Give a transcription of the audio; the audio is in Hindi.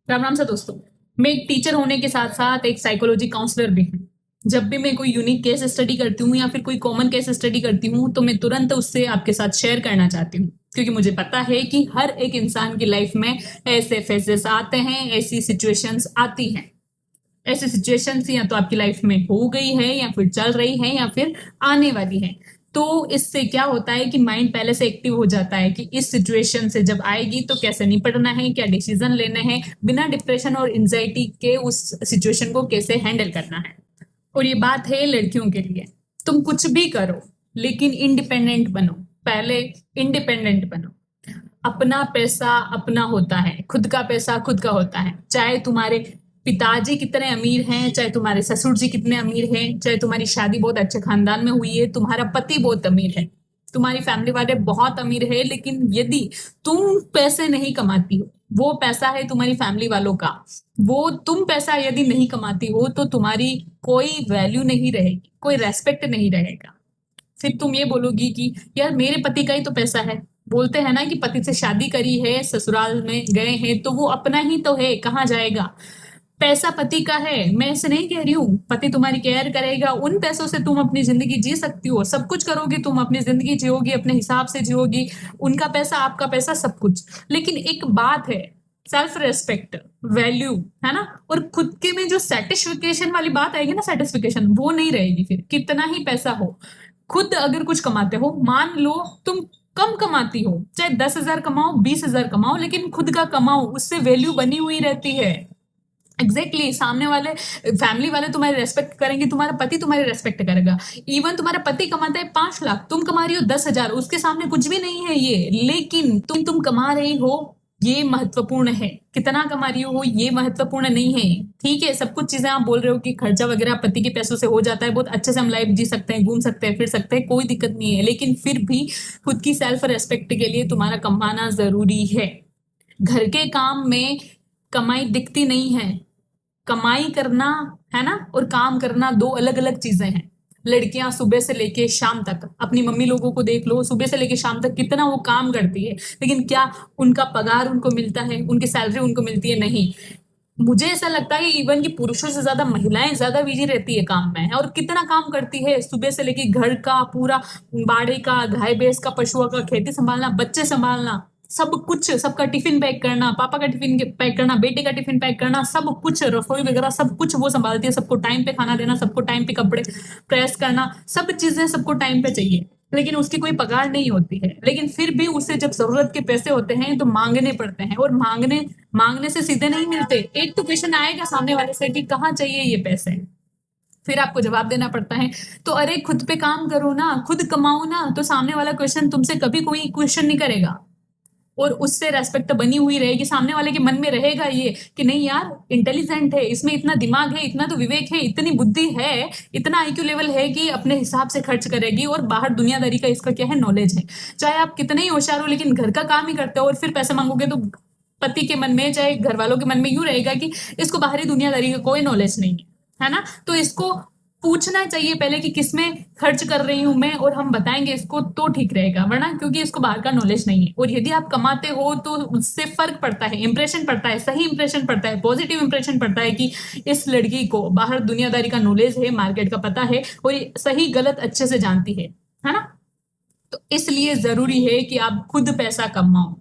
राम राम से दोस्तों। मैं एक टीचर होने के साथ साथ एक साइकोलॉजी काउंसलर भी हूँ। जब भी मैं कोई यूनिक केस स्टडी करती हूँ या फिर कोई कॉमन केस स्टडी करती हूँ तो मैं तुरंत उससे आपके साथ शेयर करना चाहती हूँ, क्योंकि मुझे पता है कि हर एक इंसान की लाइफ में ऐसे फेजेस आते हैं, ऐसी सिचुएशंस आती हैं। ऐसी सिचुएशंस या तो आपकी लाइफ में हो गई है या फिर चल रही है या फिर आने वाली है। तो इससे क्या होता है कि माइंड पहले से एक्टिव हो जाता है कि इस सिचुएशन से जब आएगी तो कैसे निपटना है, क्या डिसीजन लेने हैं, बिना डिप्रेशन और एंजाइटी के उस सिचुएशन को कैसे हैंडल करना है। और ये बात है लड़कियों के लिए। तुम कुछ भी करो लेकिन इंडिपेंडेंट बनो। पहले इंडिपेंडेंट बनो। अपना पैसा अपना होता है, खुद का पैसा खुद का होता है। चाहे तुम्हारे पिताजी कितने अमीर हैं, चाहे तुम्हारे ससुर जी कितने अमीर हैं, चाहे तुम्हारी शादी बहुत अच्छे खानदान में हुई है, तुम्हारा पति बहुत अमीर है, तुम्हारी फैमिली वाले बहुत अमीर है, लेकिन यदि तुम पैसे नहीं कमाती हो, वो पैसा है तुम्हारी फैमिली वालों का, वो तुम पैसा यदि नहीं कमाती हो तो तुम्हारी कोई वैल्यू नहीं रहेगी, कोई रेस्पेक्ट नहीं रहेगा। फिर तुम ये बोलोगी कि यार मेरे पति का ही तो पैसा है। बोलते हैं ना कि पति से शादी करी है, ससुराल में गए हैं तो वो अपना ही तो है, कहाँ जाएगा। पैसा पति का है, मैं ऐसे नहीं कह रही हूँ। पति तुम्हारी केयर करेगा, उन पैसों से तुम अपनी जिंदगी जी सकती हो, सब कुछ करोगी, तुम अपनी जिंदगी जियोगी, अपने हिसाब से जियोगी। उनका पैसा आपका पैसा सब कुछ। लेकिन एक बात है, सेल्फ रेस्पेक्ट, वैल्यू, है ना, और खुद के में जो सेटिस्फिकेशन वाली बात आएगी ना, सेटिस्फिकेशन वो नहीं रहेगी। फिर कितना ही पैसा हो, खुद अगर कुछ कमाते हो, मान लो तुम कम कमाती हो, चाहे 10,000 कमाओ, 20,000 कमाओ, लेकिन खुद का कमाओ, उससे वैल्यू बनी हुई रहती है। एग्जैक्टली exactly, सामने वाले फैमिली वाले तुम्हारी रेस्पेक्ट करेंगे, तुम्हारा पति तुम्हारी रेस्पेक्ट करेगा। इवन तुम्हारा पति कमाता है 5 लाख, तुम कमा रही हो 10,000, उसके सामने कुछ भी नहीं है ये। लेकिन तुम कमा रही हो, ये महत्वपूर्ण है। कितना कमा रही हो ये महत्वपूर्ण नहीं है। ठीक है, सब कुछ चीजें आप बोल रहे हो कि खर्चा वगैरह पति के पैसों से हो जाता है, बहुत अच्छे से हम लाइफ जी सकते हैं, घूम सकते हैं, फिर सकते हैं, कोई दिक्कत नहीं है। लेकिन फिर भी खुद की सेल्फ रेस्पेक्ट के लिए तुम्हारा कमाना जरूरी है। घर के काम में कमाई दिखती नहीं है। कमाई करना, है ना, और काम करना दो अलग अलग चीजें हैं। लड़कियां सुबह से लेके शाम तक, अपनी मम्मी लोगों को देख लो, सुबह से लेके शाम तक कितना वो काम करती है, लेकिन क्या उनका पगार उनको मिलता है, उनकी सैलरी उनको मिलती है? नहीं। मुझे ऐसा लगता है इवन की पुरुषों से ज्यादा महिलाएं ज्यादा बिजी रहती है काम में, और कितना काम करती है सुबह से लेके, घर का पूरा, बाड़े का, गाय भैंस का, पशुओं का, खेती संभालना, बच्चे संभालना, सब कुछ, सबका टिफिन पैक करना, पापा का टिफिन पैक करना, बेटे का टिफिन पैक करना, सब कुछ, रसोई वगैरह सब कुछ वो संभालती है। सबको टाइम पे खाना देना, सबको टाइम पे कपड़े प्रेस करना, सब चीजें सबको टाइम पे चाहिए। लेकिन उसकी कोई पगार नहीं होती है। लेकिन फिर भी उसे जब जरूरत के पैसे होते हैं तो मांगने पड़ते हैं, और मांगने मांगने से सीधे नहीं मिलते। एक तो क्वेश्चन आएगा सामने वाले से कि कहाँ चाहिए ये पैसे, फिर आपको जवाब देना पड़ता है। तो अरे खुद पे काम करो ना, खुद कमाओ ना, तो सामने वाला क्वेश्चन तुमसे कभी कोई क्वेश्चन नहीं करेगा, और उससे रेस्पेक्ट बनी हुई रहेगी। सामने वाले के मन में रहेगा ये कि नहीं यार, इंटेलिजेंट है, इसमें इतना दिमाग है, इतना तो विवेक है, इतनी बुद्धि है, इतना आईक्यू लेवल है कि अपने हिसाब से खर्च करेगी, और बाहर दुनियादारी का इसका क्या है, नॉलेज है। चाहे आप कितने ही होशियार हो, लेकिन घर का काम ही करते हो और फिर पैसे मांगोगे तो पति के मन में, चाहे घर वालों के मन में यूं रहेगा कि इसको बाहरी दुनियादारी का कोई नॉलेज नहीं है ना। तो इसको पूछना चाहिए पहले कि किसमें खर्च कर रही हूं मैं, और हम बताएंगे इसको तो ठीक रहेगा, वरना क्योंकि इसको बाहर का नॉलेज नहीं है। और यदि आप कमाते हो तो उससे फर्क पड़ता है, इंप्रेशन पड़ता है, सही इंप्रेशन पड़ता है, पॉजिटिव इंप्रेशन पड़ता है कि इस लड़की को बाहर दुनियादारी का नॉलेज है, मार्केट का पता है, और ये सही गलत अच्छे से जानती है ना। तो इसलिए जरूरी है कि आप खुद पैसा कमाओ।